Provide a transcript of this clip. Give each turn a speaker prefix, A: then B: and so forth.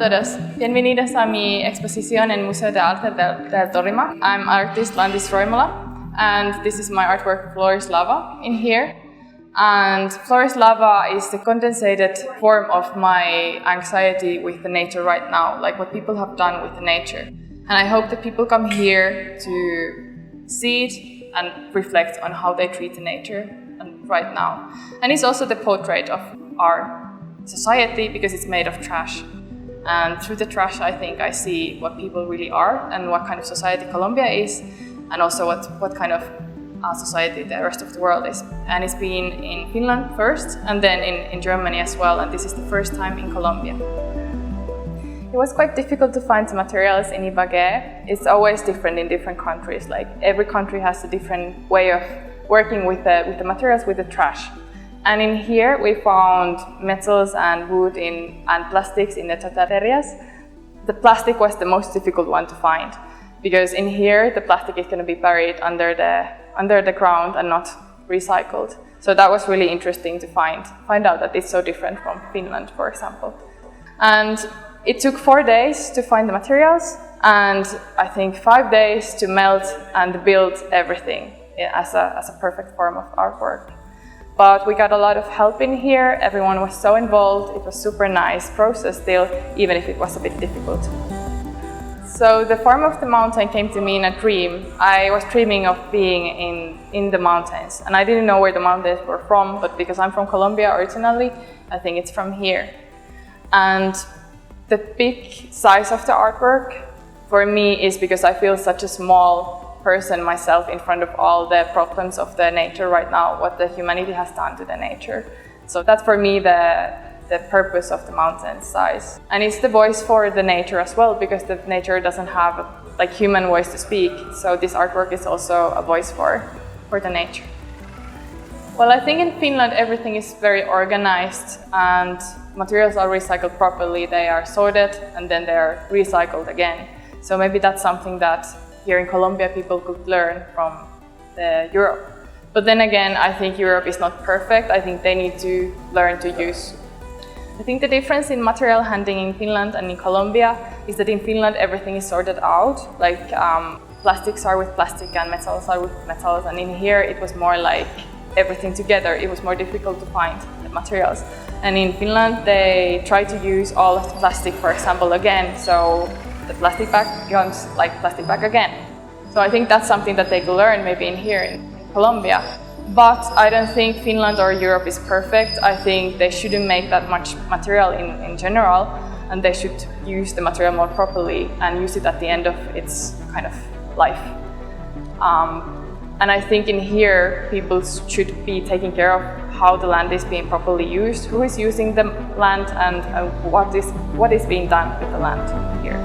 A: todos. Bienvenidos a mi exposición en Museo de Arte del Tolima. I'm artist Landys Roimola, and this is my artwork Flores Lava in here. And Flores Lava is the condensated form of my anxiety with the nature right now, like what people have done with the nature. And I hope that people come here to see it and reflect on how they treat the nature right now. And it's also the portrait of our society because it's made of trash. And through the trash, I think I see what people really are and what kind of society Colombia is, and also what kind of society the rest of the world is. And it's been in Finland first, and then in Germany as well, and this is the first time in Colombia. It was quite difficult to find the materials in Ibagué. It's always different in different countries. Like every country has a different way of working with the materials, with the trash. And in here we found metals and wood and plastics in the chatarrerías. The plastic was the most difficult one to find because in here the plastic is going to be buried under the ground and not recycled. So that was really interesting to find out that it's so different from Finland, for example. And it took 4 days to find the materials and I think 5 days to melt and build everything as a perfect form of artwork. But we got a lot of help in here, everyone was so involved, it was super nice process still, even if it was a bit difficult. So the form of the mountain came to me in a dream. I was dreaming of being in the mountains, and I didn't know where the mountains were from, but because I'm from Colombia originally, I think it's from here. And the big size of the artwork for me is because I feel such a small person myself in front of all the problems of the nature right now, what the humanity has done to the nature. So that's for me the purpose of the mountain size. And it's the voice for the nature as well, because the nature doesn't have like human voice to speak. So this artwork is also a voice for the nature. Well, I think in Finland everything is very organized and materials are recycled properly. They are sorted and then they are recycled again. So maybe that's something that here in Colombia people could learn from Europe. But then again, I think Europe is not perfect. I think they need to learn to use. I think the difference in material handling in Finland and in Colombia is that in Finland everything is sorted out. Like plastics are with plastic and metals are with metals, and in here it was more like everything together. It was more difficult to find the materials. And in Finland they try to use all of the plastic, for example, again. So the plastic bag becomes like plastic bag again. So I think that's something that they could learn maybe in here in Colombia. But I don't think Finland or Europe is perfect. I think they shouldn't make that much material in general, and they should use the material more properly and use it at the end of its kind of life. And I think in here people should be taking care of how the land is being properly used, who is using the land, and what is being done with the land here.